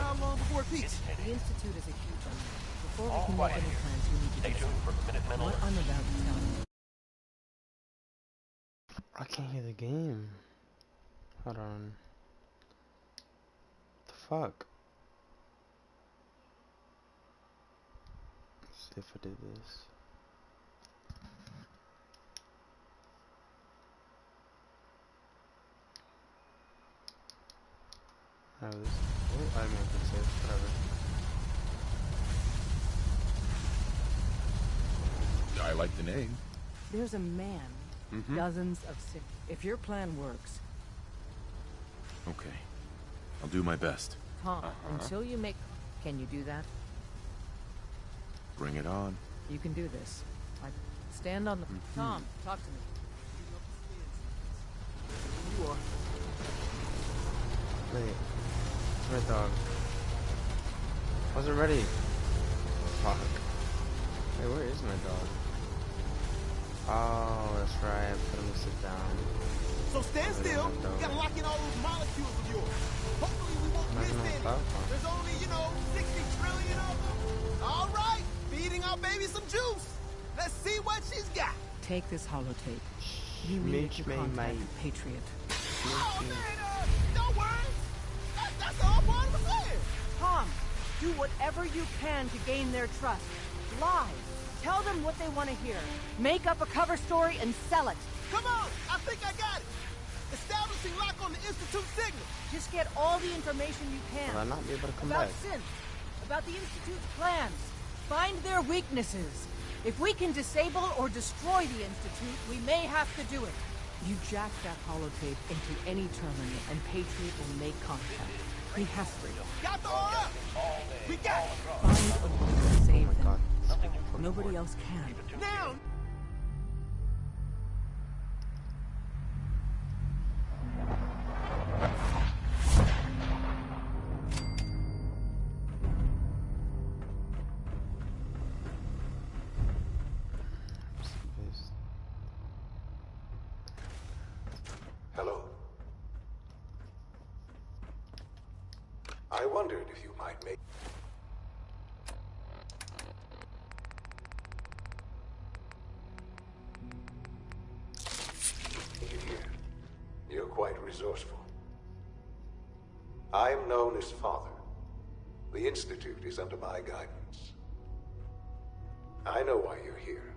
how long before it peaks? The Institute is a huge one. Before we can make any plans, we need to do something. What I'm about to tell you. I can't hear the game. Hold on. What the fuck? Let's see if I did this. Oh, this. Oh, I mean, I can say whatever. I like the name. There's a man. Dozens of sick. If your plan works. Okay. I'll do my best. Tom, until you make... Can you do that? Bring it on. You can do this. Stand on the... Tom, talk to me. You are... Wait. Where's my dog? Wasn't ready. Fuck. Hey, where is my dog? Oh, that's right. Put him to sit down. So stand still. You gotta lock in all those molecules of yours. Hopefully we won't miss any. There's only, 60 trillion of them. All right, feeding our baby some juice. Let's see what she's got. Take this holotape. You need to contact Patriot. Oh, man, don't worry. That's all part of the plan. Tom, do whatever you can to gain their trust. Lie. Tell them what they want to hear. Make up a cover story and sell it. Come on, I think I got it. Establishing lock on the Institute signal. Just get all the information you can. Will I not be able to come about back? Synth, about the Institute's plans. Find their weaknesses. If we can disable or destroy the Institute, we may have to do it. You jack that holotape into any terminal and Patriot will make contact. He has to. Got the order. We got it. Find a way to save them. God. Nobody else can. Now. Hello. I wondered if you might make... You're quite resourceful. I'm known as Father. The Institute is under my guidance. I know why you're here.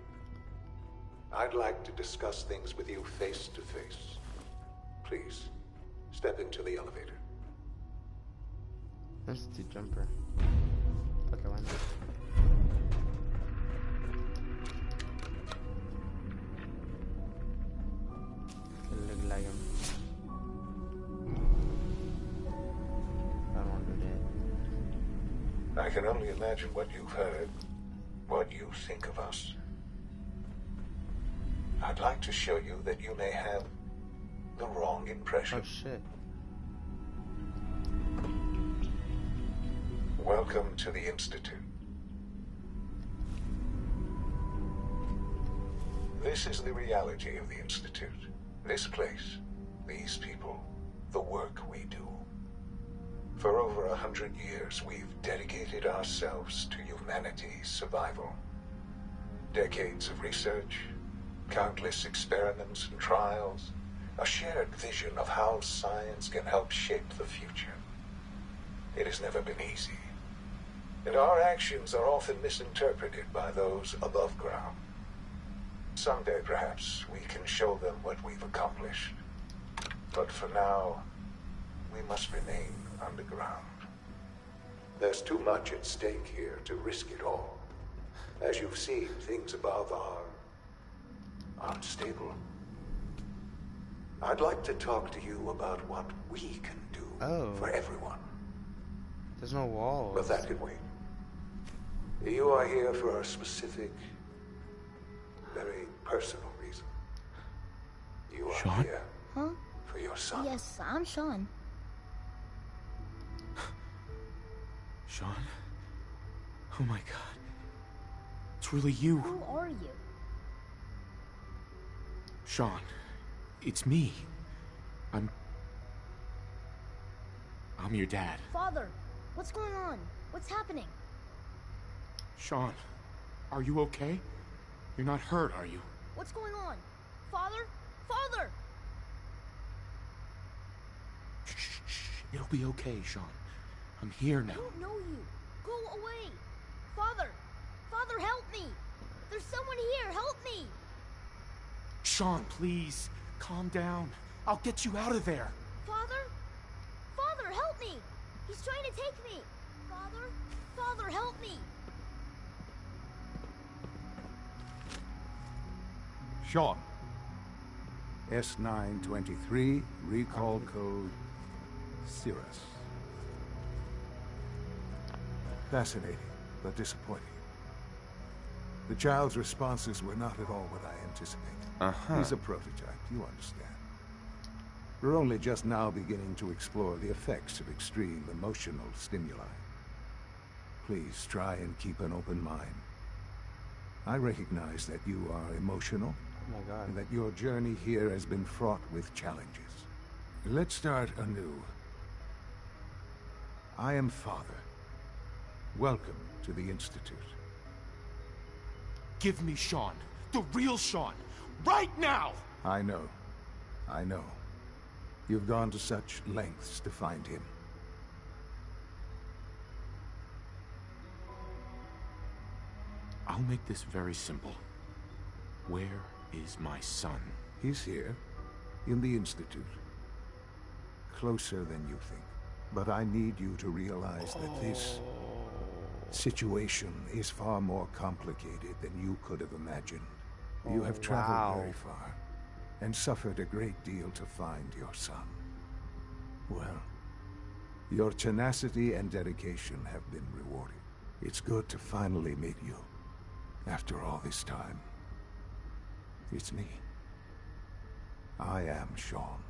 I'd like to discuss things with you face to face. Please, step into the elevator. Institute jumper. Okay, why not? Look like him. I don't want to do that. I can only imagine what you've heard, what you think of us. I'd like to show you that you may have the wrong impression. Oh shit. Welcome to the Institute. This is the reality of the Institute. This place, these people, the work we do. For over 100 years, we've dedicated ourselves to humanity's survival. Decades of research, countless experiments and trials, a shared vision of how science can help shape the future. It has never been easy, and our actions are often misinterpreted by those above ground. Someday, perhaps, we can show them what we've accomplished. But for now, we must remain underground. There's too much at stake here to risk it all. As you've seen, things above are unstable. I'd like to talk to you about what we can do for everyone. There's no walls. But that can wait. You are here for a specific, very personal reason. You are Shaun? here for your son. Yes, I'm Shaun. Shaun? Oh my god. It's really you. Who are you? Shaun, it's me. I'm your dad. Father, What's going on? What's happening? Shaun, are you okay? You're not hurt, are you? What's going on? Father? Father! Shh. It'll be okay, Shaun. I'm here I now. don't know you. Go away. Father! Father, help me! There's someone here. Help me! Shaun, please. Calm down. I'll get you out of there. Father? Father, help me! He's trying to take me! Father? Father, help me! Shaun. S923, recall code Cirrus. Fascinating, but disappointing. The child's responses were not at all what I anticipated. He's a prototype, you understand. We're only just now beginning to explore the effects of extreme emotional stimuli. Please try and keep an open mind. I recognize that you are emotional, Oh my god. and that your journey here has been fraught with challenges. Let's start anew. I am Father. Welcome to the Institute. Give me Shaun. The real Shaun. Right now! I know. I know. You've gone to such lengths to find him. I'll make this very simple. Where is my son? He's here, in the Institute. Closer than you think. But I need you to realize that this situation is far more complicated than you could have imagined. You have traveled very far, and suffered a great deal to find your son. Well, your tenacity and dedication have been rewarded. It's good to finally meet you, after all this time. It's me. I am Shaun.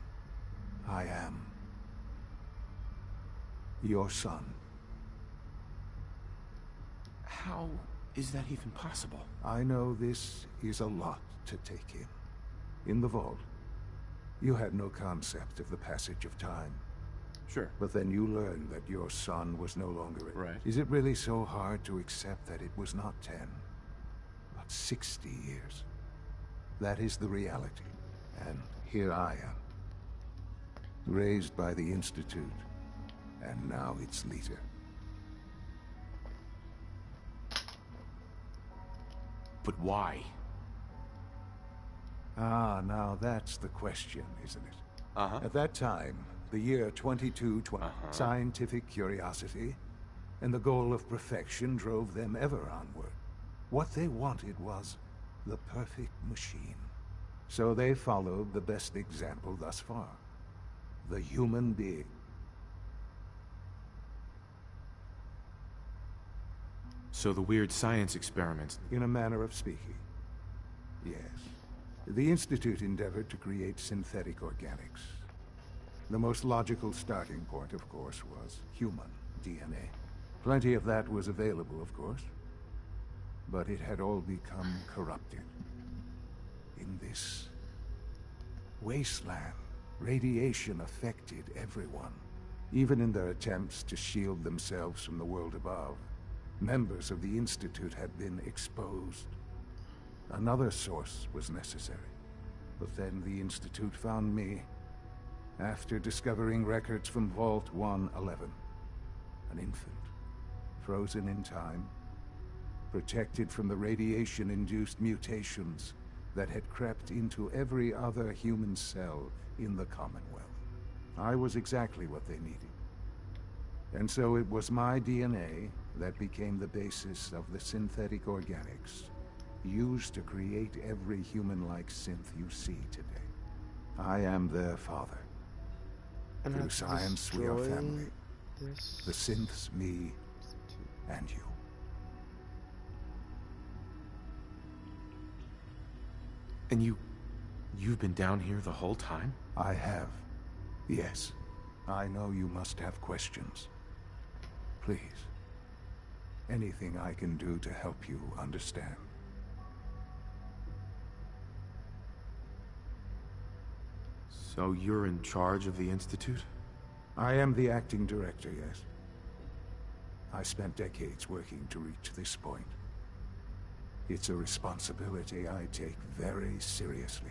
I am your son. How is that even possible? I know this is a lot to take in. In the vault, you had no concept of the passage of time. Sure. But then you learned that your son was no longer... Right. Is it really so hard to accept that it was not 10, but 60 years? That is the reality. And here I am. Raised by the Institute, and now its leader. But why? Ah, now that's the question, isn't it? Uh-huh. At that time, the year 2220, scientific curiosity and the goal of perfection drove them ever onward. What they wanted was the perfect machine. So they followed the best example thus far. The human being. So the weird science experiments... In a manner of speaking. Yes. The Institute endeavored to create synthetic organics. The most logical starting point, of course, was human DNA. Plenty of that was available, of course. But it had all become corrupted. In this wasteland, radiation affected everyone. Even in their attempts to shield themselves from the world above, members of the Institute had been exposed. Another source was necessary. But then the Institute found me after discovering records from Vault 111. An infant, frozen in time, protected from the radiation-induced mutations that had crept into every other human cell in the Commonwealth. I was exactly what they needed. And so it was my DNA that became the basis of the synthetic organics used to create every human-like synth you see today. I am their father. And Through science, we are family. The synths, me, and you. And you've been down here the whole time? I have. Yes. I know you must have questions. Please. Anything I can do to help you understand. So you're in charge of the Institute? I am the acting director, yes. I spent decades working to reach this point. It's a responsibility I take very seriously.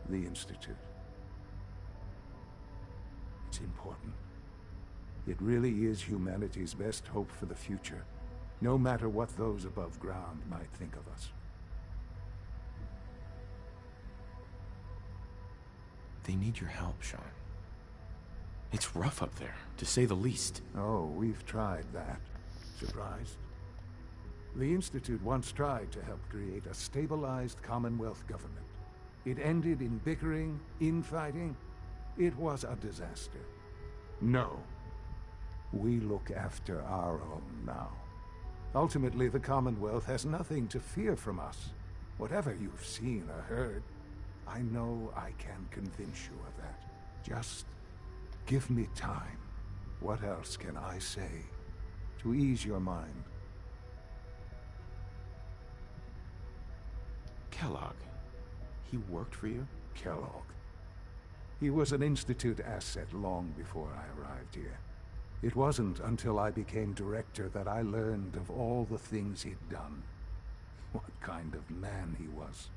The Institute. It's important. It really is humanity's best hope for the future, no matter what those above ground might think of us. They need your help, Shaun. It's rough up there, to say the least. Oh, we've tried that. Surprised? The Institute once tried to help create a stabilized Commonwealth government. It ended in bickering, infighting. It was a disaster. No. We look after our own now. Ultimately, the Commonwealth has nothing to fear from us. Whatever you've seen or heard, I know I can convince you of that. Just give me time. What else can I say to ease your mind? Kellogg. He worked for you? Kellogg. He was an Institute asset long before I arrived here. It wasn't until I became director that I learned of all the things he'd done. What kind of man he was.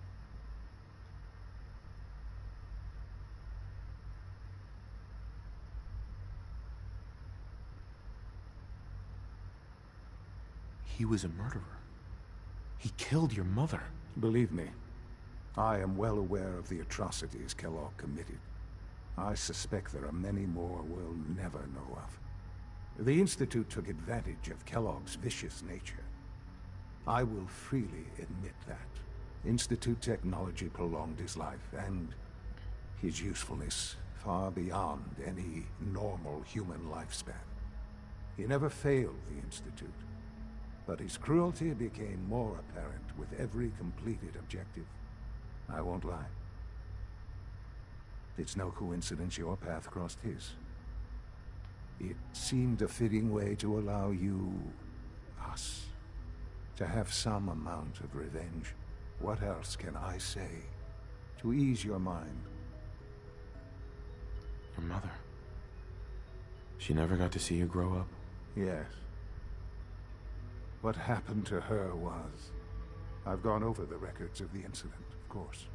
He was a murderer. He killed your mother. Believe me, I am well aware of the atrocities Kellogg committed. I suspect there are many more we'll never know of. The Institute took advantage of Kellogg's vicious nature. I will freely admit that. Institute technology prolonged his life, and his usefulness far beyond any normal human lifespan. He never failed the Institute, but his cruelty became more apparent with every completed objective. I won't lie. It's no coincidence your path crossed his. It seemed a fitting way to allow you, us, to have some amount of revenge. What else can I say to ease your mind? Your mother. She never got to see you grow up? Yes. What happened to her was... I've gone over the records of the incident, of course.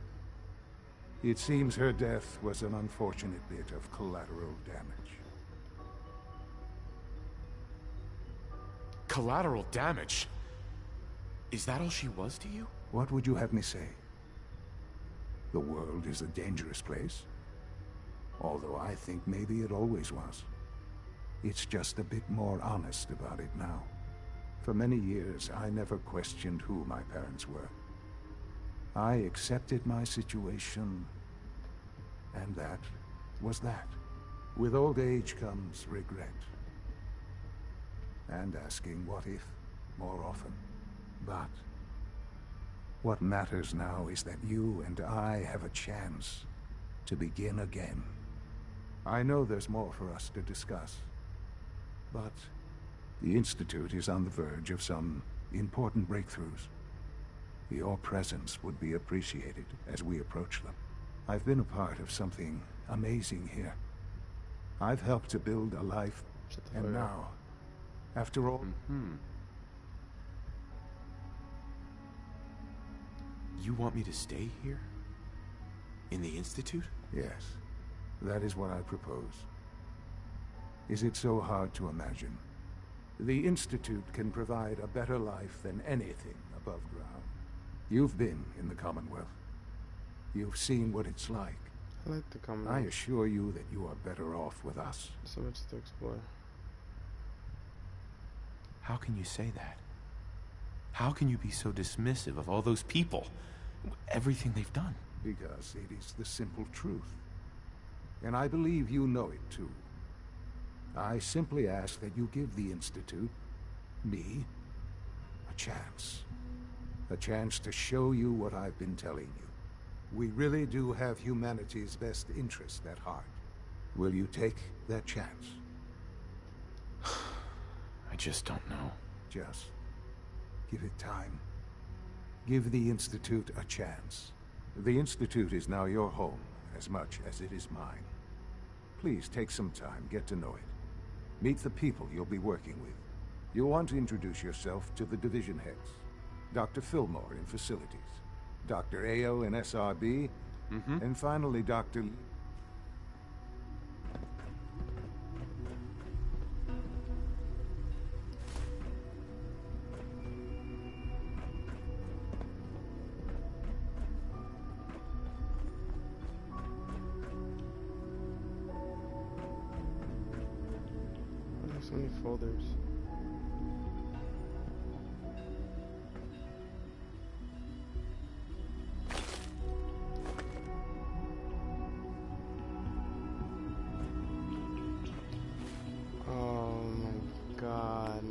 It seems her death was an unfortunate bit of collateral damage. Collateral damage? Is that all she was to you? What would you have me say? The world is a dangerous place. Although I think maybe it always was. It's just a bit more honest about it now. For many years, I never questioned who my parents were. I accepted my situation, and that was that. With old age comes regret. And asking what if more often. But what matters now is that you and I have a chance to begin again. I know there's more for us to discuss, but the Institute is on the verge of some important breakthroughs. Your presence would be appreciated as we approach them. I've been a part of something amazing here. I've helped to build a life, and now, after all... You want me to stay here? In the Institute? Yes, that is what I propose. Is it so hard to imagine? The Institute can provide a better life than anything above ground. You've been in the Commonwealth. You've seen what it's like. I like the I Commonwealth. assure you that you are better off with us. So much to explore. How can you say that? How can you be so dismissive of all those people? Everything they've done? Because it is the simple truth. And I believe you know it too. I simply ask that you give the Institute, me, a chance. A chance to show you what I've been telling you. We really do have humanity's best interest at heart. Will you take that chance? I just don't know. Just give it time. Give the Institute a chance. The Institute is now your home as much as it is mine. Please take some time, get to know it. Meet the people you'll be working with. You'll want to introduce yourself to the division heads. Dr. Fillmore in facilities, Dr. Ao in SRB, and finally Dr. Lee. So many folders. Oh my god.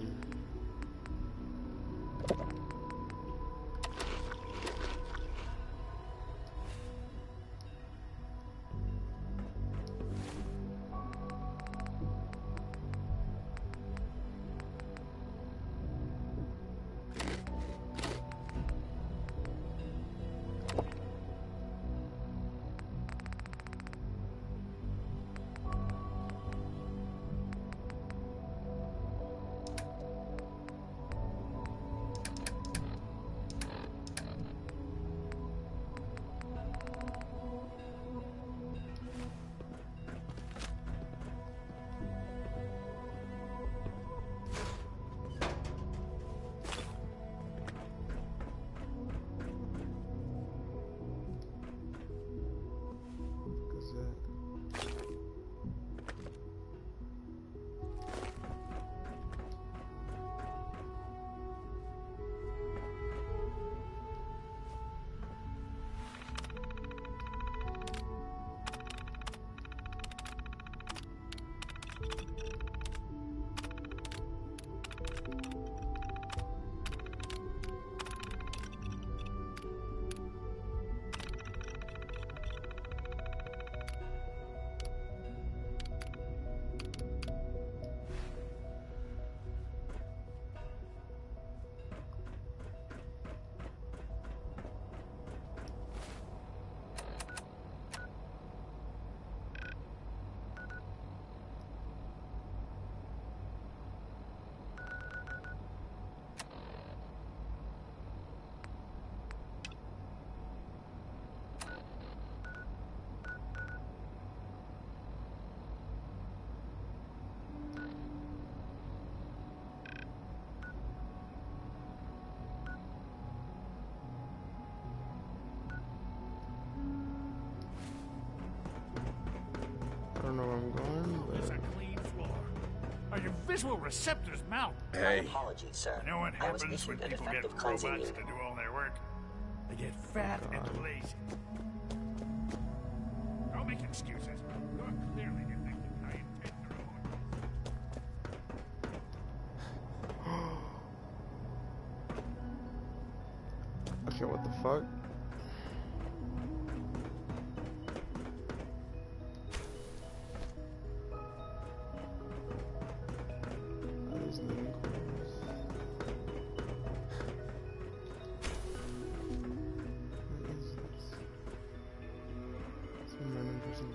I don't know where I'm going, It's but a clean floor. Are your visual receptors mount? My apologies, sir. You know what I was happens when issued an people get effective cleansing robots unit. to do all their work? They get fat and lazy. Don't make excuses. You're clearly detecting high intent okay, what the fuck? Are these living quarters? What is this? Some random person.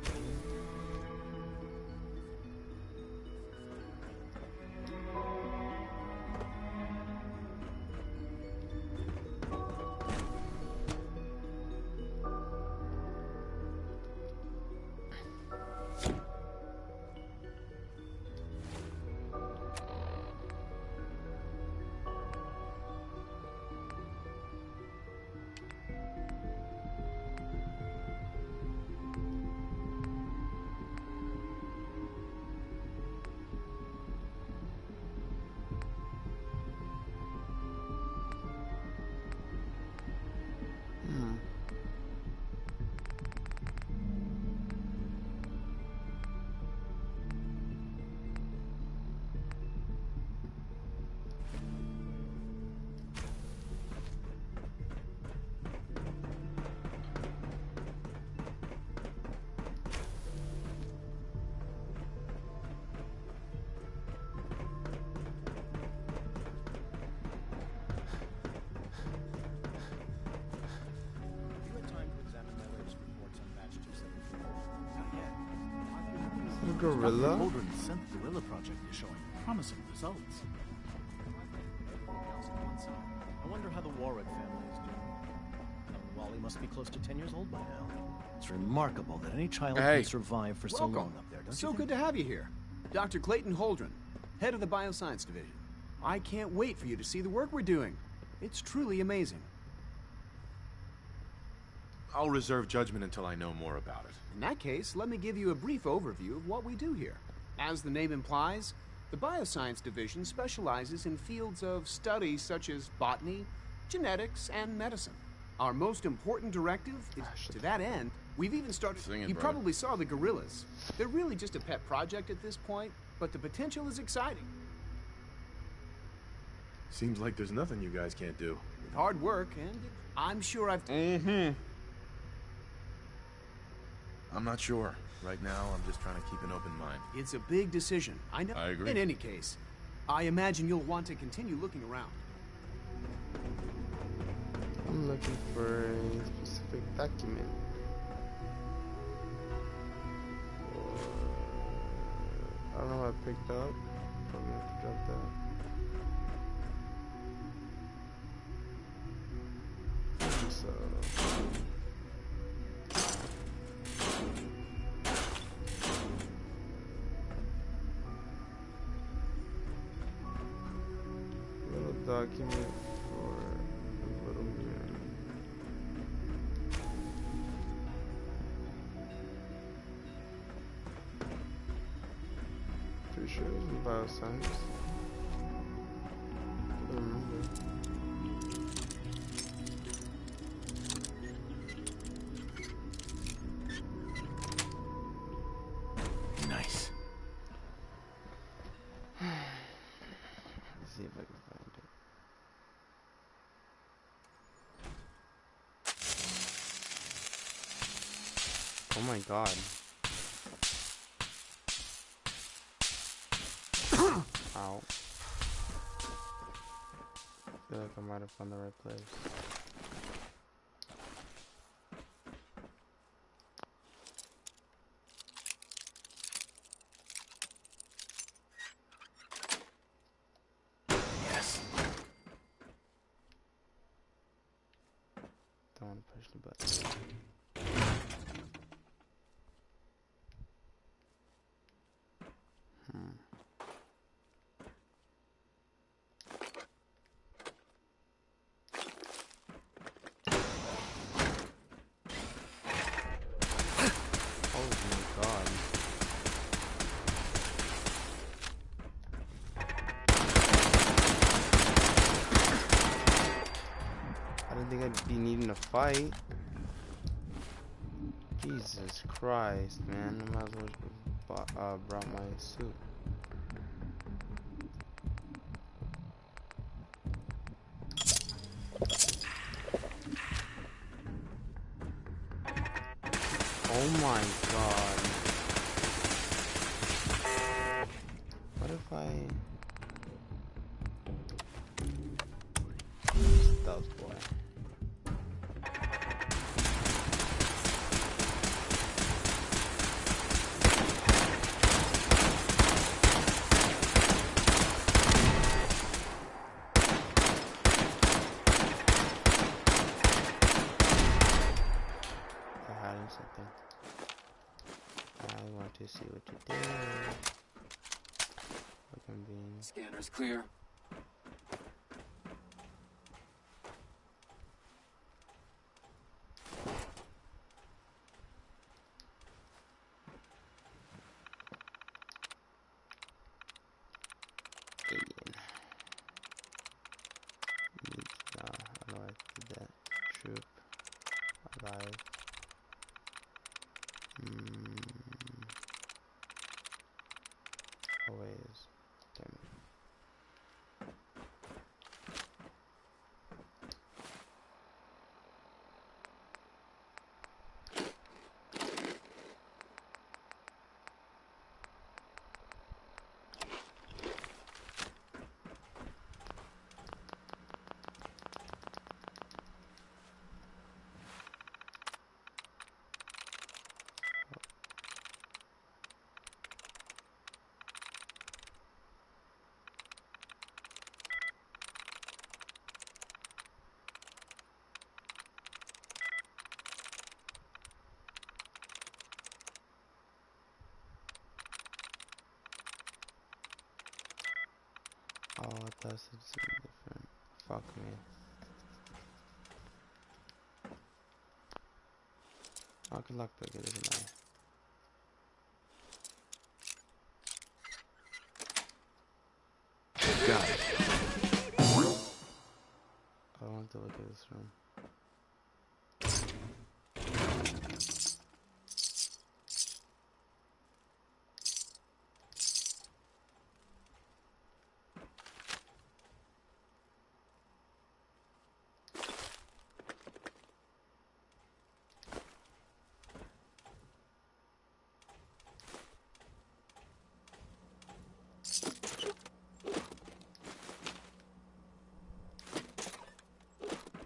The Gorilla? Holden's synth gorilla project is showing promising results. so. I wonder how the Warwick family is doing. Wally must be close to 10 years old by now. It's remarkable that any child can survive for so long up there, don't you So think? good to have you here. Dr. Clayton Holdren, head of the Bioscience Division. I can't wait for you to see the work we're doing. It's truly amazing. I'll reserve judgment until I know more about it. In that case, let me give you a brief overview of what we do here. As the name implies, the Bioscience Division specializes in fields of study such as botany, genetics, and medicine. Our most important directive is, to that end, we've even started... You probably saw the gorillas. They're really just a pet project at this point, but the potential is exciting. Seems like there's nothing you guys can't do. With hard work, and I'm sure I've... I'm not sure. Right now, I'm just trying to keep an open mind. It's a big decision, I know. I agree. In any case, I imagine you'll want to continue looking around. I'm looking for a specific document. I don't know what I picked up. Probably have to drop that. So... little document for a little mirror. Pretty sure it was in bioscience. I don't remember. Nice. Let's see if I can find it. Oh my god. Ow. I feel like I might have found the right place. Yes. Don't want to push the button. Oh my god. I didn't think I'd be needing to fight. Jesus Christ, man. I might as well have brought my suit. Oh my god. What if I... Stealth boy. They're hiding something. I want to see what you did. What convenient. Scanner's clear. Alien. No, I know I did that. Troop. Alive. Always. Damn it. Oh, that's different. Fuck me. I can lock pick it, isn't I? Got it. I want to look at this room.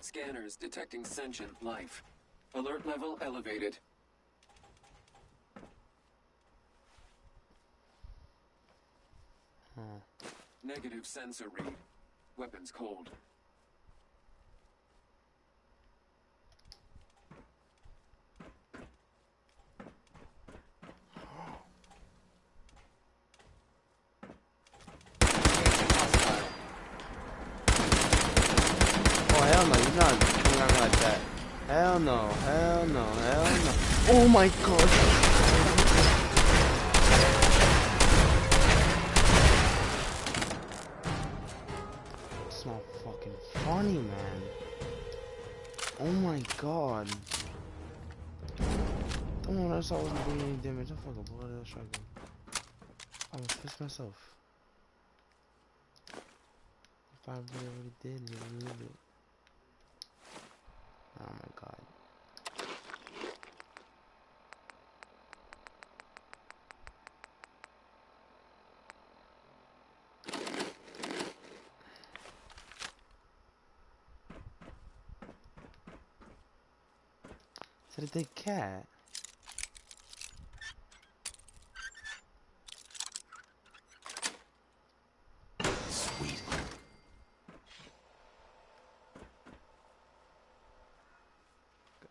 Scanners detecting sentient life. Alert level elevated. Negative sensor read. Weapons cold. Oh hell no, you're not coming at me like that. Hell no, hell no, hell no. Oh my god. It's not fucking funny, man. Oh my god. Don't know, that's all wasn't doing any damage. I fucking blow that shotgun. I would piss myself. If I really already did, you believe it. Oh my god. Is that a dead cat? Sweet.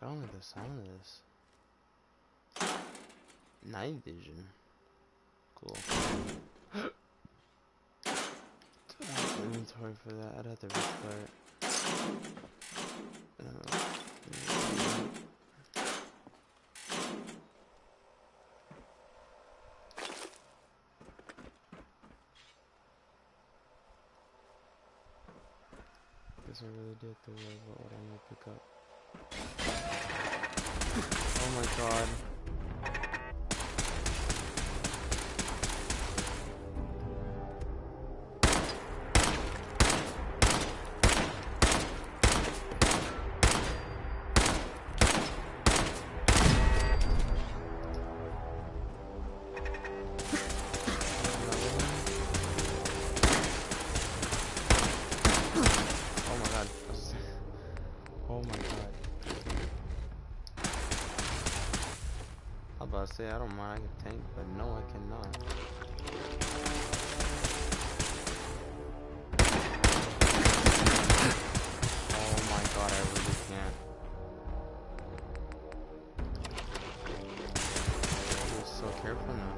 I don't like the sound of this. Night vision. Cool. Inventory for that. I'd have to restart. Guess I really did the what I need to pick up. Oh my god. Say I don't mind, I can tank, but no, I cannot. Oh my god, I really can't. I'm so careful now.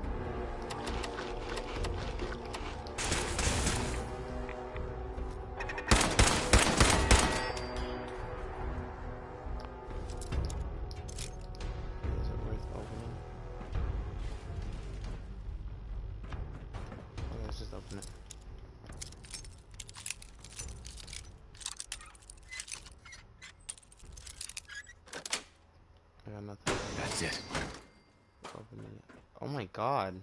Is it worth opening? Let's just open it. I got nothing. That's it. Open it. Oh my god.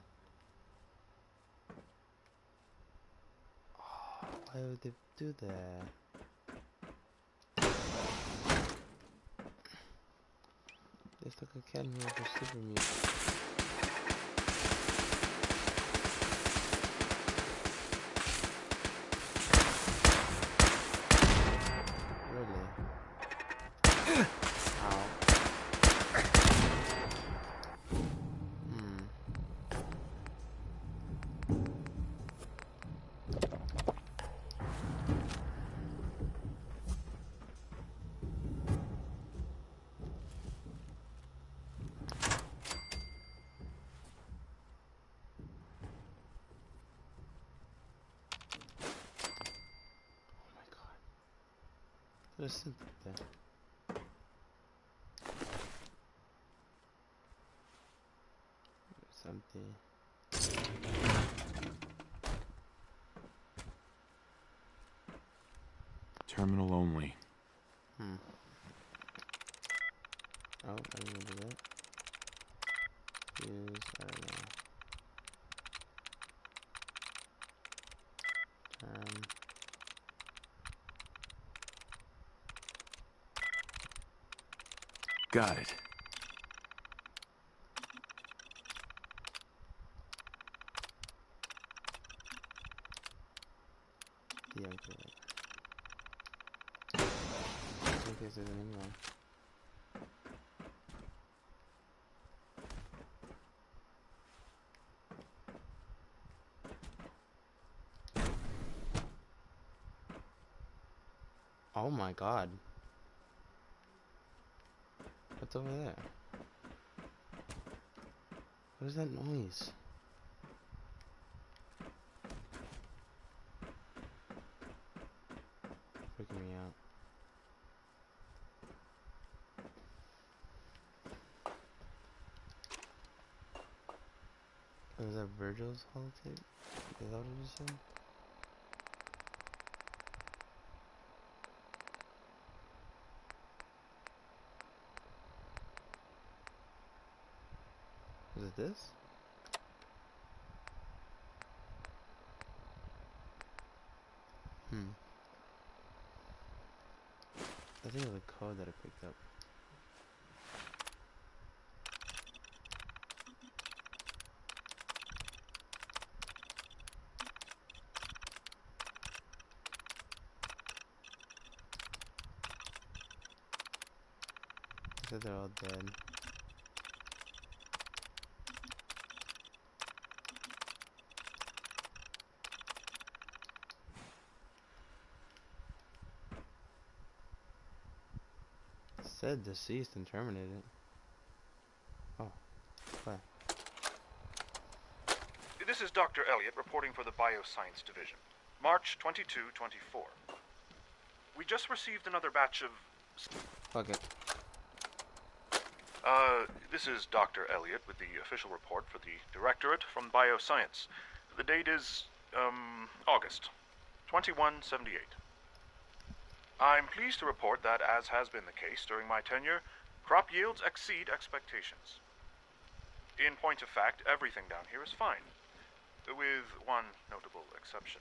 Oh, why would they do that? They stuck a cat in here for super meat. Really? Ow. Listen to that. Something. Terminal only. Oh, I remember that. Use, I don't know. Got it. Deactivate. Just in case there's anything wrong. Oh my god. What's over there? What is that noise? Freaking me out. Was that Virgil's holotape? Is that what you said? Is it this? I think it was a code that I picked up. I said they're all dead. Said deceased and terminated. Oh, what? This is Dr. Elliot reporting for the Bioscience Division. March 22-24. We just received another batch of... Fuck it. This is Dr. Elliot with the official report for the Directorate from Bioscience. The date is, August 2178. I'm pleased to report that, as has been the case during my tenure, crop yields exceed expectations. In point of fact, everything down here is fine, with one notable exception.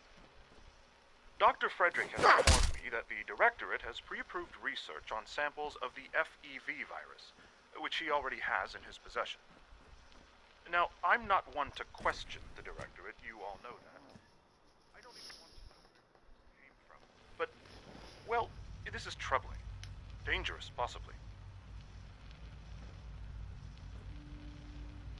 Dr. Frederick has informed me that the Directorate has pre-approved research on samples of the FEV virus, which he already has in his possession. Now, I'm not one to question the Directorate, you all know that. I don't even want to know where it came from. But, well, this is troubling. Dangerous, possibly.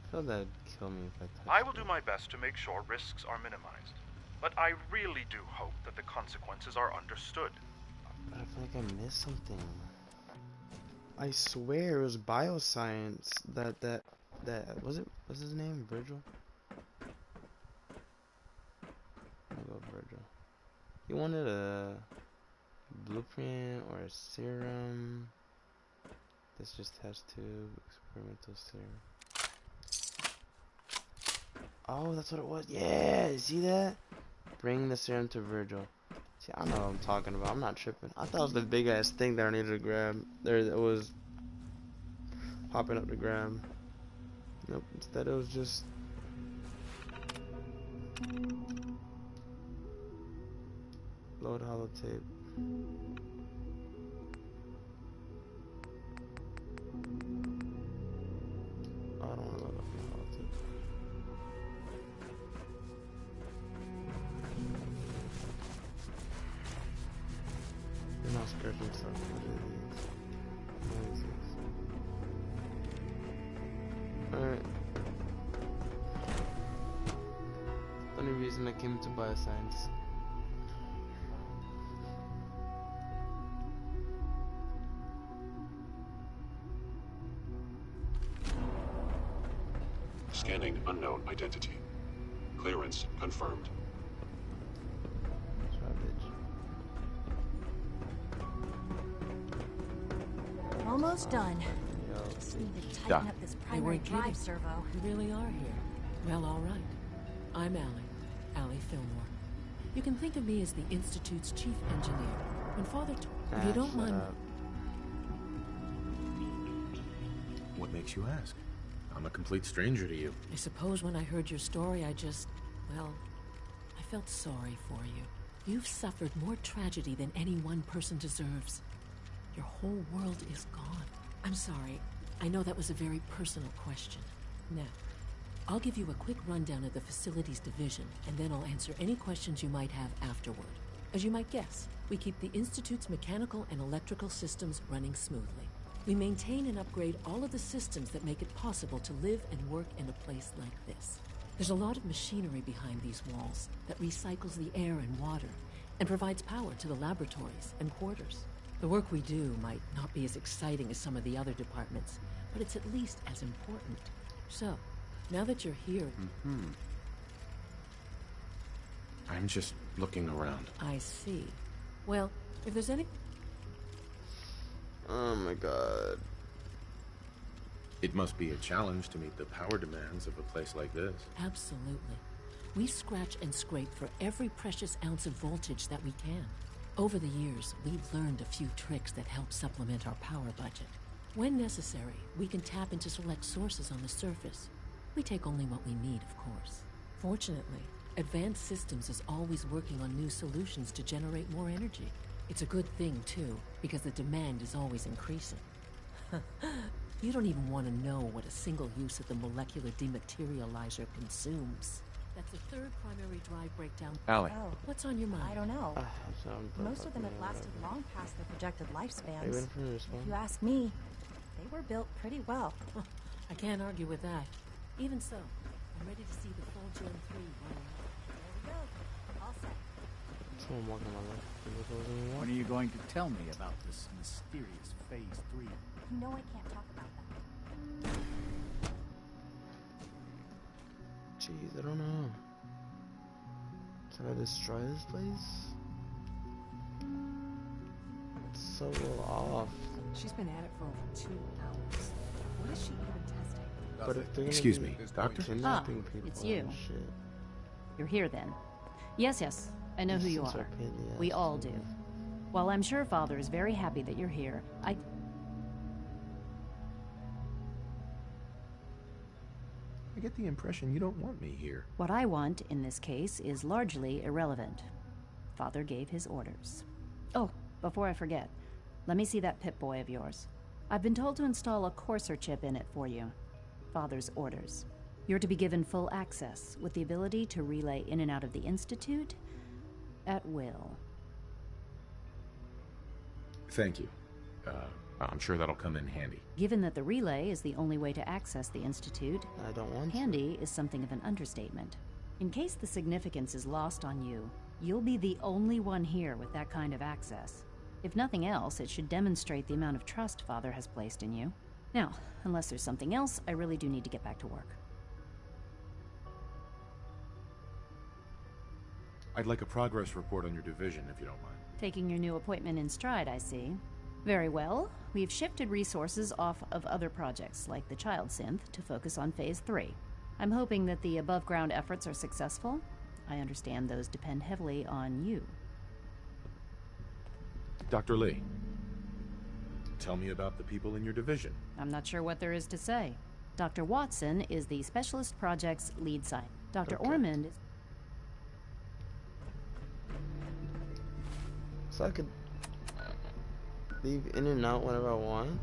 I feel that'd kill me if I touched I will do my best to make sure risks are minimized. But I really do hope that the consequences are understood. But I feel like I missed something. I swear it was bioscience that was it, what's his name? Virgil? I'll go Virgil. He wanted a blueprint or a serum. This just has two experimental serum. Oh, that's what it was. Yeah, you see that? Bring the serum to Virgil. See, I know what I'm talking about. I'm not tripping. I thought it was the big ass thing that I needed to grab. There it was. Popping up to grab. Nope, instead it was just... Load holotape. Oh, I don't want to load up my holotape. You're not scared of yourself. Alright. Only reason I came to bioscience. Scanning unknown identity. Clearance confirmed. almost done. Just need to tighten up this primary drive servo. You really are here. Well, all right. I'm Allie Fillmore. You can think of me as the Institute's chief engineer. When Father if you don't mind... What makes you ask? I'm a complete stranger to you. I suppose when I heard your story, I just... well, I felt sorry for you. You've suffered more tragedy than any one person deserves. Your whole world is gone. I'm sorry. I know that was a very personal question. Now, I'll give you a quick rundown of the facilities division, and then I'll answer any questions you might have afterward. As you might guess, we keep the Institute's mechanical and electrical systems running smoothly. We maintain and upgrade all of the systems that make it possible to live and work in a place like this. There's a lot of machinery behind these walls that recycles the air and water and provides power to the laboratories and quarters. The work we do might not be as exciting as some of the other departments, but it's at least as important. So, now that you're here... I'm just looking around. I see. Well, if there's any... Oh my god. It must be a challenge to meet the power demands of a place like this. Absolutely. We scratch and scrape for every precious ounce of voltage that we can. Over the years, we've learned a few tricks that help supplement our power budget. When necessary, we can tap into select sources on the surface. We take only what we need, of course. Fortunately, Advanced Systems is always working on new solutions to generate more energy. It's a good thing, too, because the demand is always increasing. You don't even want to know what a single use of the molecular dematerializer consumes. That's the third primary drive breakdown. Allie. Oh. What's on your mind? I don't know. Most of them have lasted long past their projected lifespans. If you ask me, they were built pretty well. I can't argue with that. Even so, I'm ready to see the full Gen 3 running. There we go. All set. Someone walking my left. When are you going to tell me about this mysterious Phase 3? You know I can't talk about that. Jeez, I don't know. Can I destroy this place? It's so off. She's been at it for over 2 hours. What is she even testing? But if they're Excuse me, Doctor? kidnapping people, it's you. oh, shit. You're here then. Yes, I know who you are. We all do. While I'm sure Father is very happy that you're here, I get the impression you don't want me here. What I want, in this case, is largely irrelevant. Father gave his orders. Oh, before I forget, let me see that Pip-Boy of yours. I've been told to install a Courser chip in it for you. Father's orders. You're to be given full access, with the ability to relay in and out of the Institute at will. Thank you. I'm sure that'll come in handy. Given that the relay is the only way to access the Institute, I don't want handy is something of an understatement. In case the significance is lost on you, you'll be the only one here with that kind of access. If nothing else, it should demonstrate the amount of trust Father has placed in you. Now, unless there's something else, I really do need to get back to work. I'd like a progress report on your division, if you don't mind. Taking your new appointment in stride, I see. Very well. We've shifted resources off of other projects, like the Child Synth, to focus on Phase 3. I'm hoping that the above-ground efforts are successful. I understand those depend heavily on you. Dr. Lee, tell me about the people in your division. I'm not sure what there is to say. Dr. Watson is the Specialist Projects lead scientist. Dr. Ormond is... So I could leave in and out whenever I want.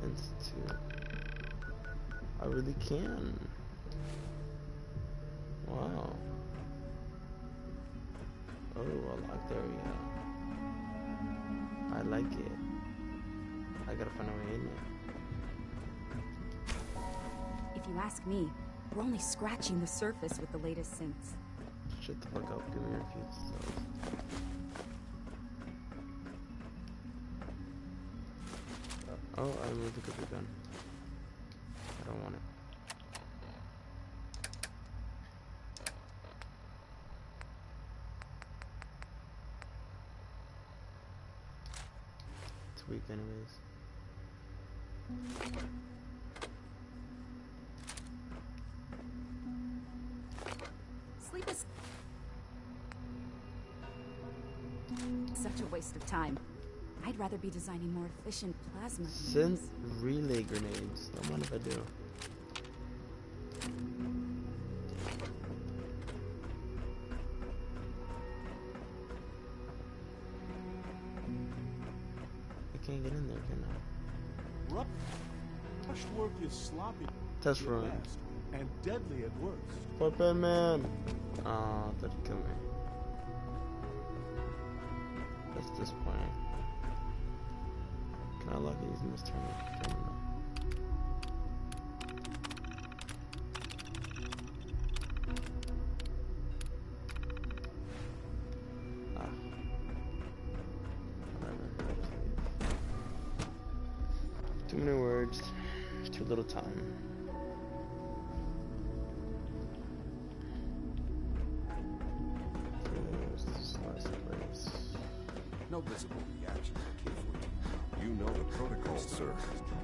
Institute. I really can. Wow. Oh, a locked area. I like it. I gotta find a way in there. If you ask me, we're only scratching the surface with the latest synths. Shut the fuck up, give me your fuse. Oh, I removed the cookie gun. I don't want it. week anyways. Sleep is such a waste of time. I'd rather be designing more efficient plasma. Synth relay grenades. Don't mind if I do. I can't get in there, can I? Rushed work is sloppy. Test run. And deadly at worst. Poor Batman. Oh, that killed me. That's disappointing. Can I lock it using this terminal? Too many words, too little time. No visible reaction okay for you. You know the protocol, sir.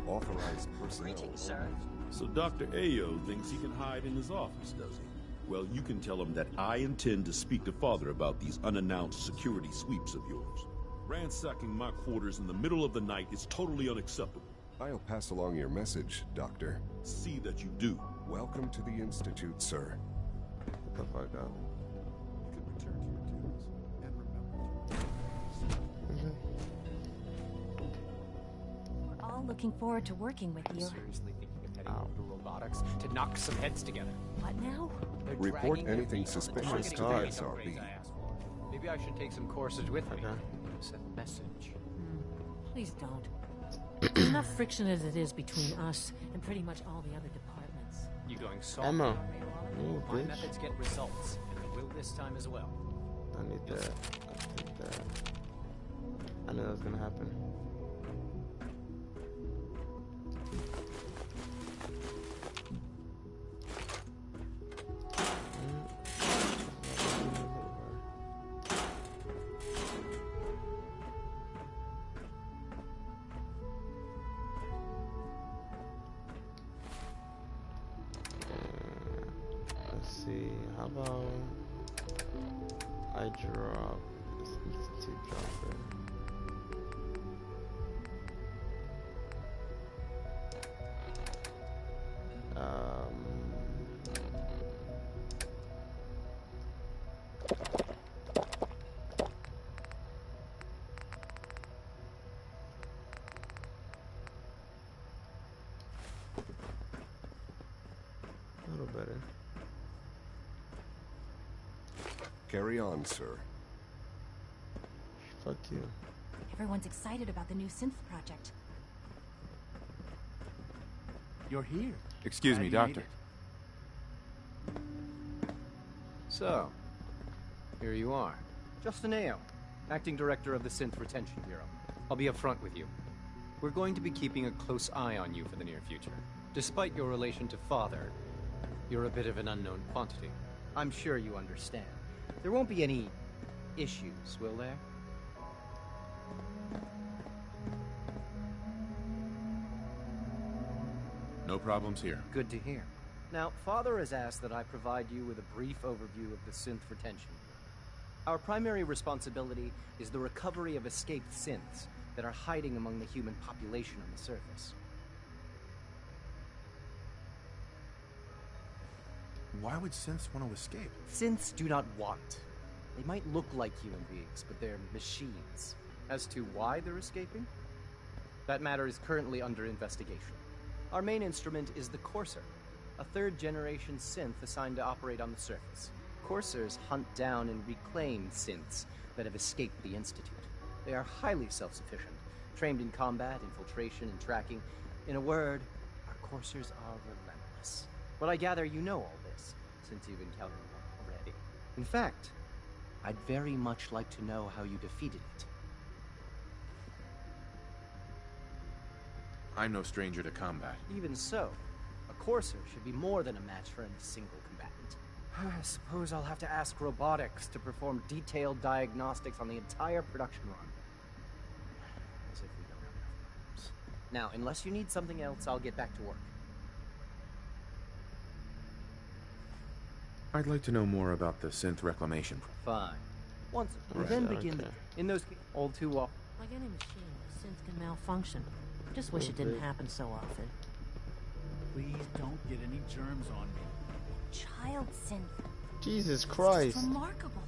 Authorized personnel. Greetings, sir. So Dr. Ayo thinks he can hide in his office, does he? Well, you can tell him that I intend to speak to Father about these unannounced security sweeps of yours. Ransacking my quarters in the middle of the night is totally unacceptable. I'll pass along your message, Doctor. See that you do. Welcome to the Institute, sir. What the fuck up? You can return to your duties and remember. We're all looking forward to working with you. Seriously thinking of heading over to robotics to knock some heads together. What now? Report anything suspicious to the SRB. Maybe I should take some courses with me. Send a message. Please don't. There's enough friction as it is between us and pretty much all the other departments. You going soft? Emma. My methods get results, and they will this time as well. I need that. I need that. I knew that was gonna happen. How about I drop this institute dropper? A little better. Carry on, sir. Fuck you. Everyone's excited about the new synth project. You're here. Excuse me, Doctor. So, here you are. Justin Ayo, Acting Director of the Synth Retention Bureau. I'll be upfront with you. We're going to be keeping a close eye on you for the near future. Despite your relation to Father, you're a bit of an unknown quantity. I'm sure you understand. There won't be any issues, will there? No problems here. Good to hear. Now, Father has asked that I provide you with a brief overview of the synth retention. Our primary responsibility is the recovery of escaped synths that are hiding among the human population on the surface. Why would synths want to escape? Synths do not want. They might look like human beings, but they're machines. As to why they're escaping? That matter is currently under investigation. Our main instrument is the Courser, a third-generation synth assigned to operate on the surface. Coursers hunt down and reclaim synths that have escaped the Institute. They are highly self-sufficient, trained in combat, infiltration, and tracking. In a word, our Coursers are relentless. But I gather you know all this, since you've encountered one already. In fact, I'd very much like to know how you defeated it. I'm no stranger to combat. Even so, a Courser should be more than a match for any single combatant. I suppose I'll have to ask robotics to perform detailed diagnostics on the entire production run. As if we don't have Now, unless you need something else, I'll get back to work. I'd like to know more about the synth reclamation. Fine. Once Right, then begin okay. in those all too often. Like any machine, the synth can malfunction. Just wish it didn't happen so often. Please don't get any germs on me. Child synth. Jesus It's Christ. remarkable.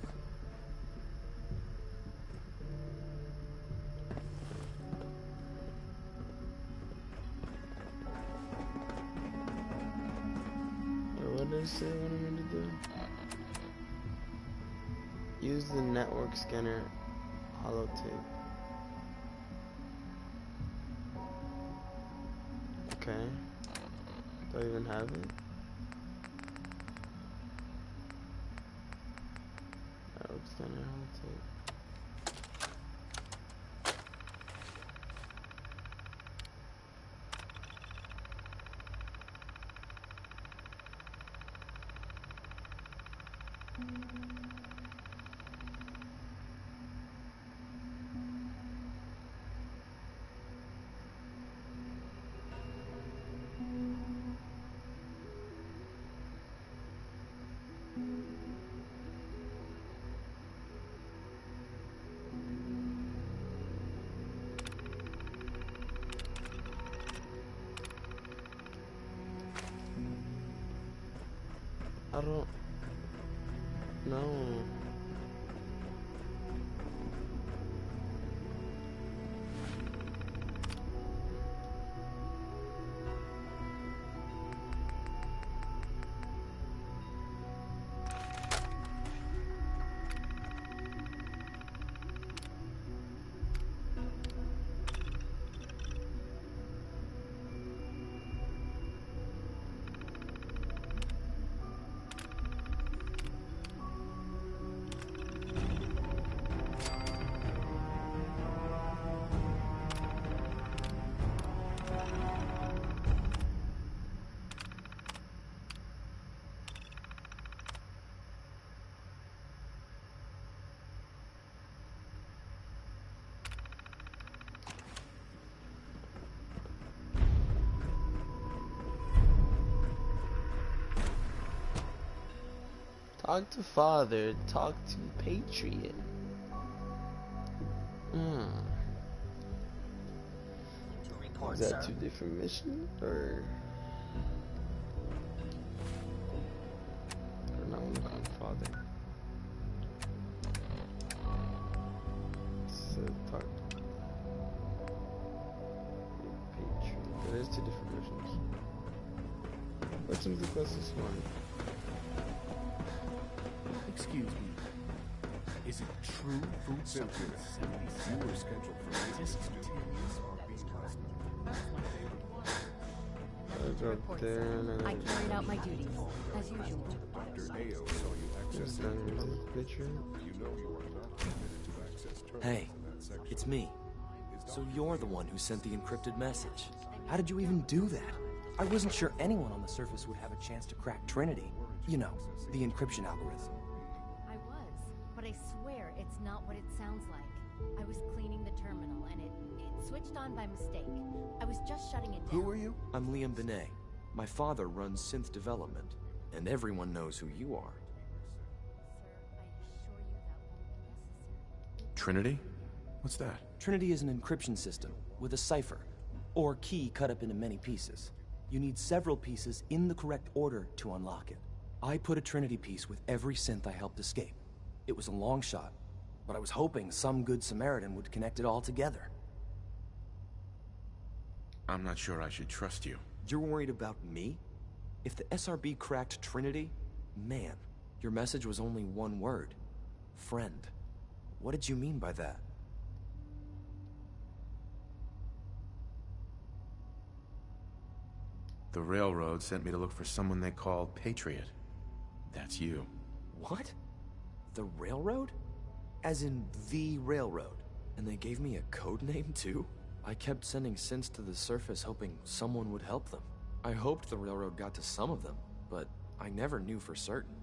What did it say what I'm gonna do? Use the network scanner holotape. Okay. Do I even have it? Network scanner holotape. I don't know. Talk to father, talk to Patriot. Is that two different missions, or not one called father? So talk to Patriot. There is two different missions. Which one's the closest one? Excuse me. Is it true food supplements? You were scheduled for discontinuous Up there and then I carried out my duties, as usual. Dr. Ayo saw you access picture. You know you are not permitted to access terminals Hey, in that section. it's me. So you're the one who sent the encrypted message. How did you even do that? I wasn't sure anyone on the surface would have a chance to crack Trinity. You know, the encryption algorithm. I was, but I swear it's not what it sounds like. I was cleaning the terminal and it switched on by mistake. I was just shutting it down. Who are you? I'm Liam Binet. My father runs synth development, and everyone knows who you are. Trinity? What's that? Trinity is an encryption system with a cipher, or key cut up into many pieces. You need several pieces in the correct order to unlock it. I put a Trinity piece with every synth I helped escape. It was a long shot, but I was hoping some good Samaritan would connect it all together. I'm not sure I should trust you. You're worried about me? If the SRB cracked Trinity, man, your message was only one word. Friend. What did you mean by that? The railroad sent me to look for someone they call Patriot. That's you. What? The railroad? As in the railroad. And they gave me a code name too? I kept sending synths to the surface hoping someone would help them. I hoped the railroad got to some of them, but I never knew for certain.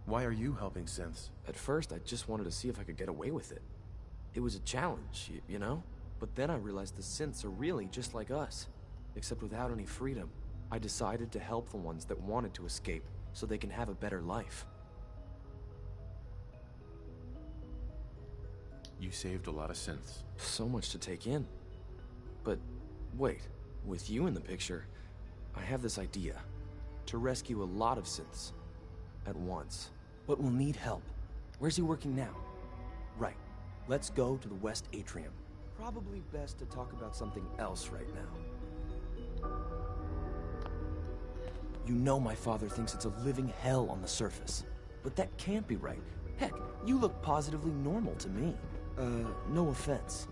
Why are you helping synths? At first, I just wanted to see if I could get away with it. It was a challenge, you know? But then I realized the synths are really just like us, except without any freedom. I decided to help the ones that wanted to escape so they can have a better life. You saved a lot of synths. So much to take in. But wait, with you in the picture, I have this idea. To rescue a lot of synths at once. But we'll need help. Where's he working now? Right. Let's go to the West Atrium. Probably best to talk about something else right now. You know my father thinks it's a living hell on the surface. But that can't be right. Heck, you look positively normal to me. No offense.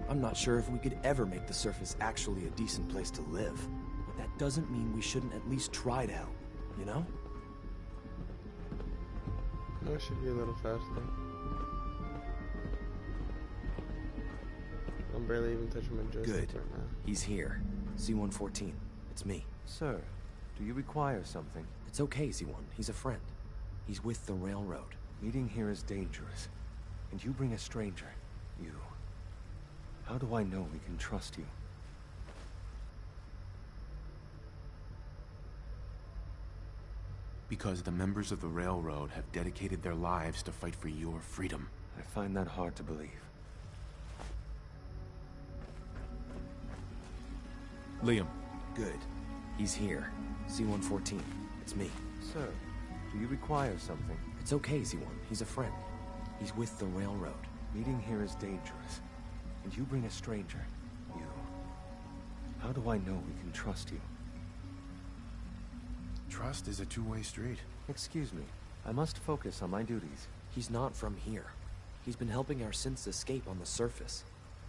I'm not sure if we could ever make the surface actually a decent place to live. But that doesn't mean we shouldn't at least try to help, you know? No, it should be a little faster. I'm barely even touching my joystick right now. He's here. C-114. It's me. Sir, do you require something? It's okay, C-1. He's a friend. He's with the railroad. Meeting here is dangerous. And you bring a stranger. You. How do I know we can trust you? Because the members of the railroad have dedicated their lives to fight for your freedom. I find that hard to believe. Liam. Good. He's here. C-114. It's me. Sir, do you require something? It's okay, C-1. He's a friend. He's with the railroad. Meeting here is dangerous. And you bring a stranger. You. How do I know we can trust you? Trust is a two-way street. Excuse me. I must focus on my duties. He's not from here. He's been helping our synths escape on the surface.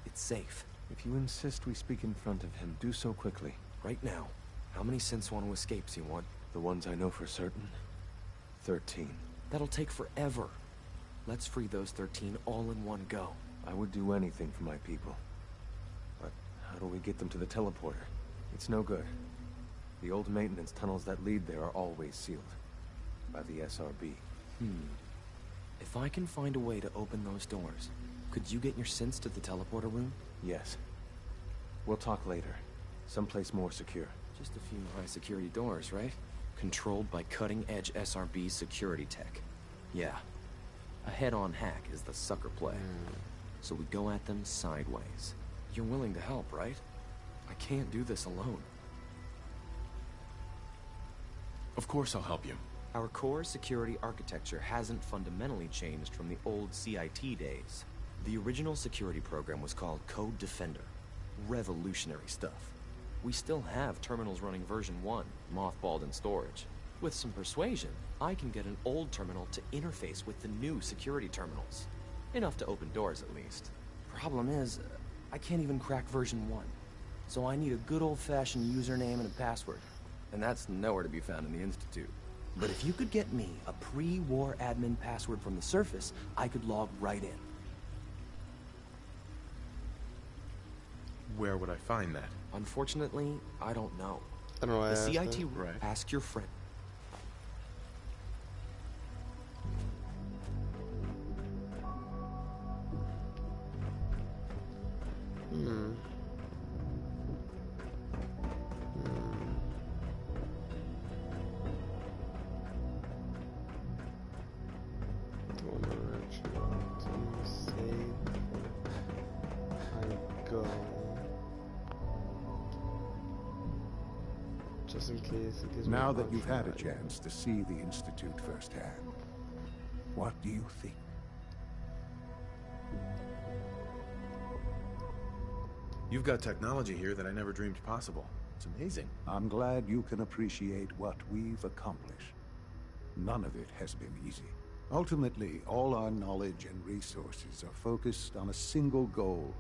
It's safe. If you insist we speak in front of him, do so quickly. Right now. How many synths want to escape, C-1? The ones I know for certain? 13. That'll take forever. Let's free those 13 all in one go. I would do anything for my people. But how do we get them to the teleporter? It's no good. The old maintenance tunnels that lead there are always sealed. By the SRB. If I can find a way to open those doors, could you get your synths to the teleporter room? Yes. We'll talk later. Someplace more secure. Just a few high-security doors, right? Controlled by cutting-edge SRB security tech. Yeah. A head-on hack is the sucker play. So we go at them sideways. You're willing to help, right? I can't do this alone. Of course I'll help you. Our core security architecture hasn't fundamentally changed from the old CIT days. The original security program was called Code Defender. Revolutionary stuff. We still have terminals running version 1, mothballed in storage. With some persuasion, I can get an old terminal to interface with the new security terminals. Enough to open doors, at least. Problem is, I can't even crack version 1. So I need a good old-fashioned username and a password. And that's nowhere to be found in the Institute. But if you could get me a pre-war admin password from the surface, I could log right in. Where would I find that? Unfortunately, I don't know. I don't know why The CIT, Right. ask your friend. Just in case it gives me Now a that you've had a option. chance to see the Institute firsthand, what do you think? You've got technology here that I never dreamed possible. It's amazing. I'm glad you can appreciate what we've accomplished. None of it has been easy. Ultimately, all our knowledge and resources are focused on a single goal.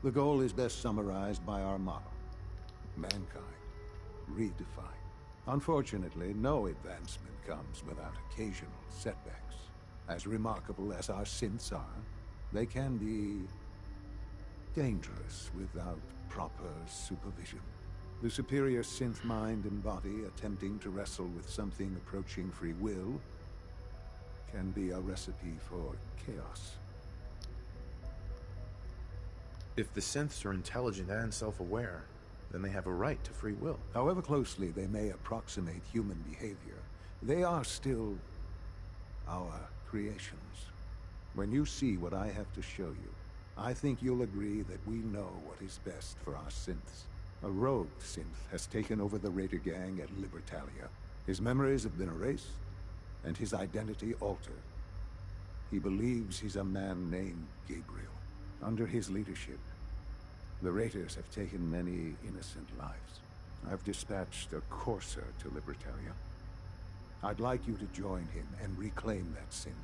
The goal is best summarized by our motto: mankind, redefined. Unfortunately, no advancement comes without occasional setbacks. As remarkable as our synths are, they can be dangerous without proper supervision. The superior synth mind and body attempting to wrestle with something approaching free will can be a recipe for chaos. If the synths are intelligent and self-aware, then they have a right to free will. However closely they may approximate human behavior, they are still our creations. When you see what I have to show you, I think you'll agree that we know what is best for our synths. A rogue synth has taken over the Raider gang at Libertalia. His memories have been erased, and his identity altered. He believes he's a man named Gabriel. Under his leadership, the Raiders have taken many innocent lives. I've dispatched a courser to Libertalia. I'd like you to join him and reclaim that synth.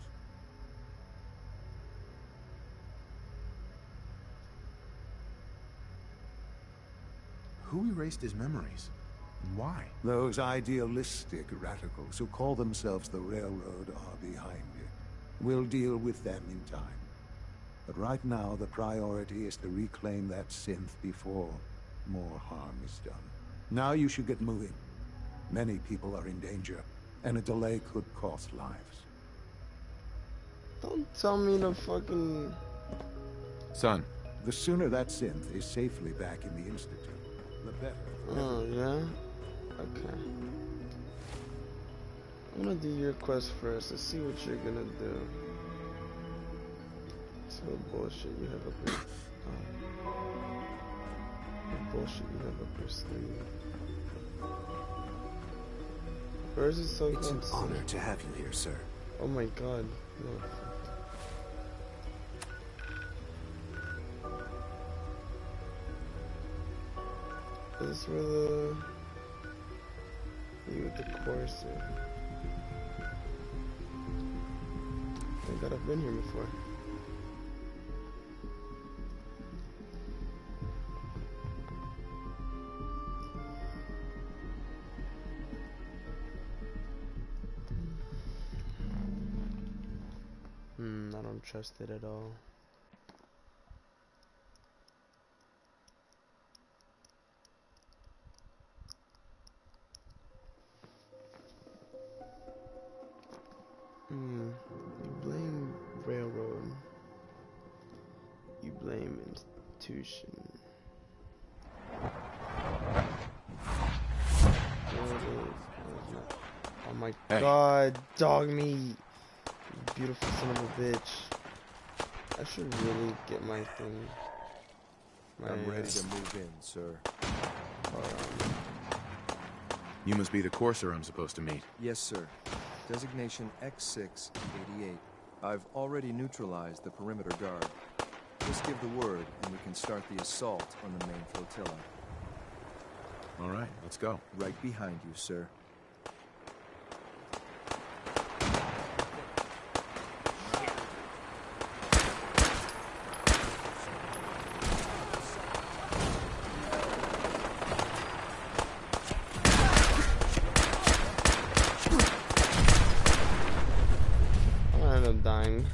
Who erased his memories? And why? Those idealistic radicals who call themselves the Railroad are behind it. We'll deal with them in time. But right now, the priority is to reclaim that synth before more harm is done. Now you should get moving. Many people are in danger, and a delay could cost lives. Don't tell me to fucking... Son. The sooner that synth is safely back in the Institute, the better. Oh, yeah? Okay. I'm gonna do your quest first. Let's see what you're gonna do. It's what bullshit you have up your... what bullshit you have up your sleeve. Where is it so It's an honor to have you here, sir. Oh my god. No. Is this where the... you with the course? Thank God I've been here before. I don't trust it at all. You blame railroad. You blame institution. Oh my god, dog meat. Beautiful son of a bitch. I should really get my thing. I'm ready to move in, sir. You must be the courser I'm supposed to meet. Yes, sir. Designation X688. I've already neutralized the perimeter guard. Just give the word, and we can start the assault on the main flotilla. All right, let's go. Right behind you, sir. Dying.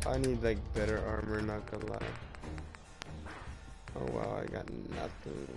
I need like better armor, not gonna lie. Oh wow, I got nothing.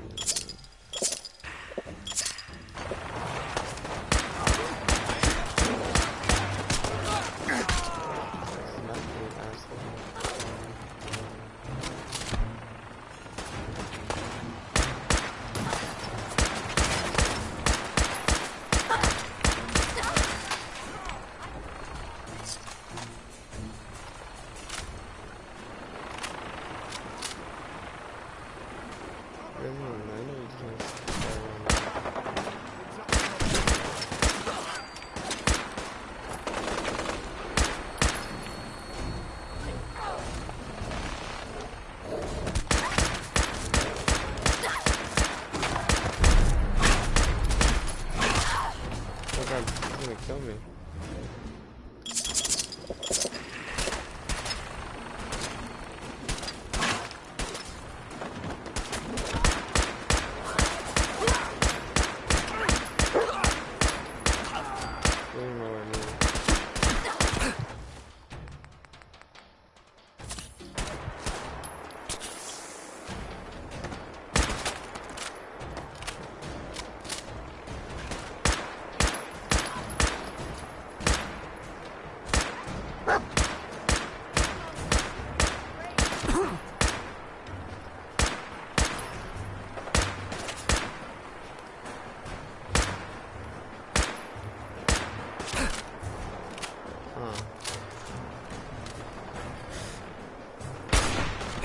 Kill me.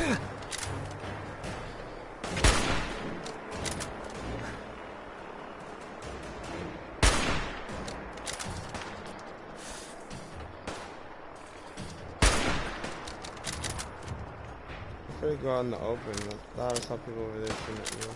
Before you go out in the open, a lot of some people over there shooting at you.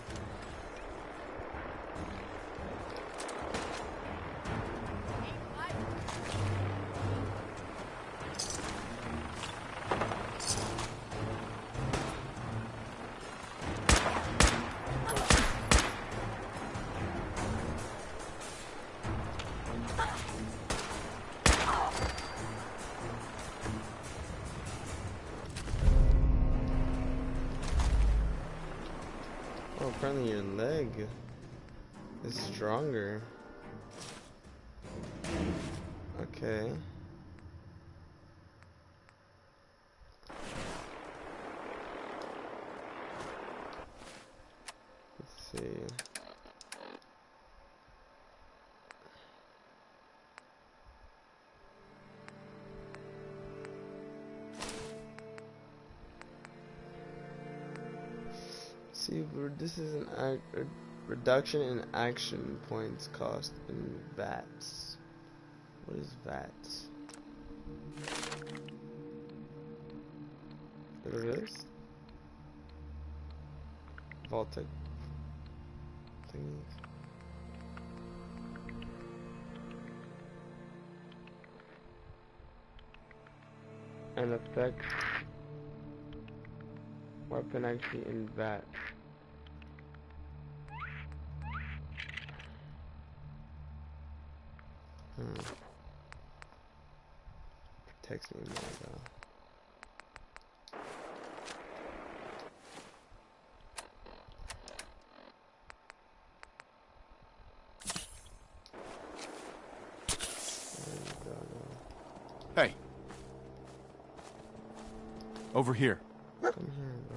Oh, apparently your leg is stronger. Okay. Let's see. See, this is a reduction in action points cost in VATS. What is VATS? What is this? Vaultec thingies. An effect weapon actually in VATS. Protects me more though. Hey. Over here. Come here, bro.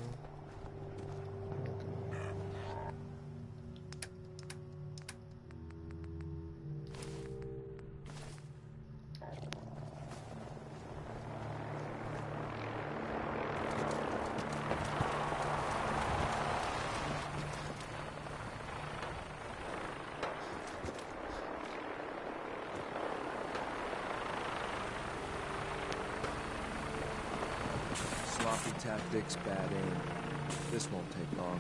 Sloppy tactics, bad aim. This won't take long.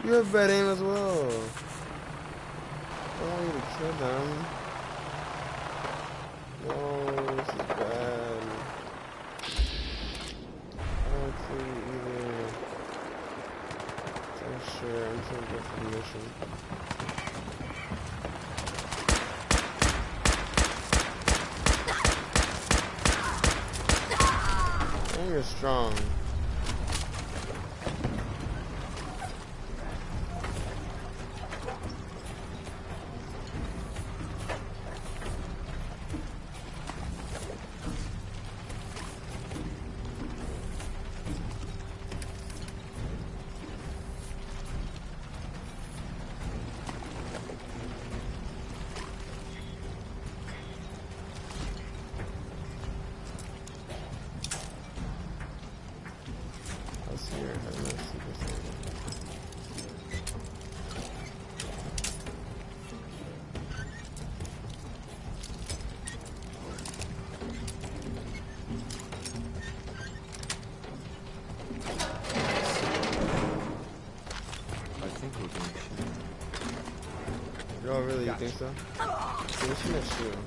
You have bad aim as well. I don't want you to kill them. No, this is bad. I don't see either. I'm sure I'm trying to go for the mission. You're strong. Oh, really? You think so? So we should have shoot.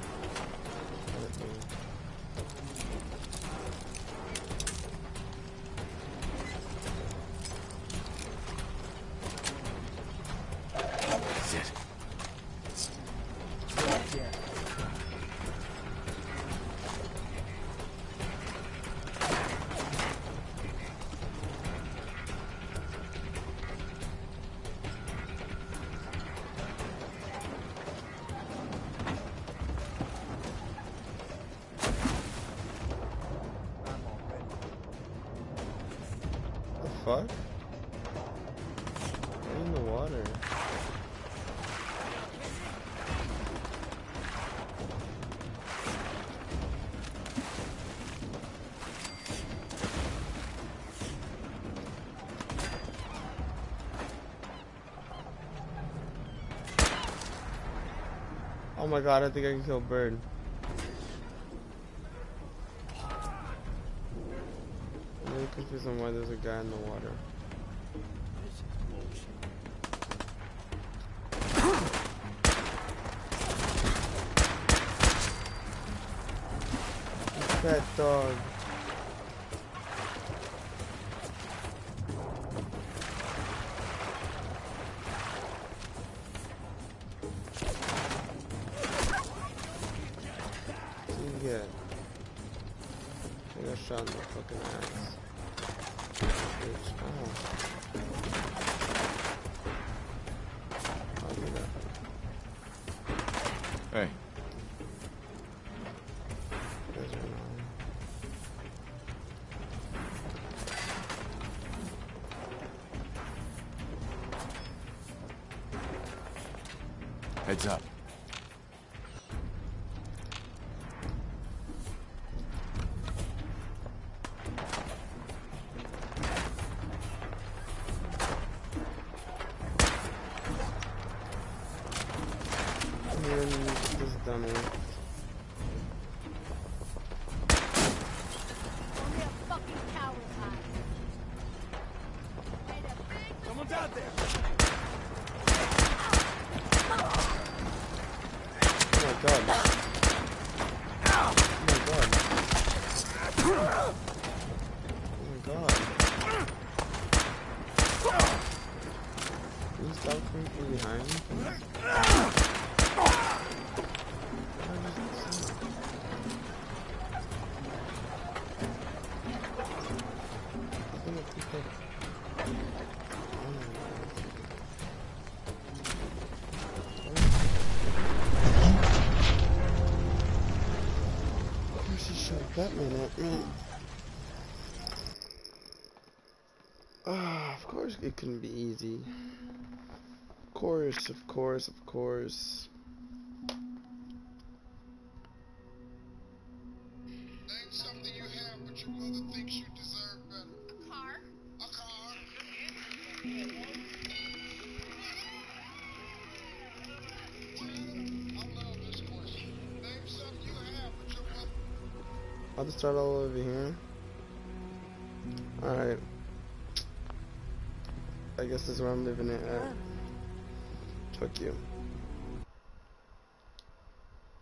Fuck? I'm in the water. Oh my god, I think I can kill a bird. I'm really confused on why there's a guy in the water. That dog. Yeah. I got shot in the fucking ass. Bitch. Oh. I'll do that. Hey. Heads up. This dummy. Someone's out there. Oh my god. Oh my god. Oh my god. Can you stop coming from behind me? That minute, man. Of course it couldn't be easy. Of course, of course, of course. Name something you have, but your mother thinks you deserve better. A car. A car. I love this question. Name something you have, but your mother. I'll just start all over here. Alright. I guess this is where I'm living it at. Fuck you.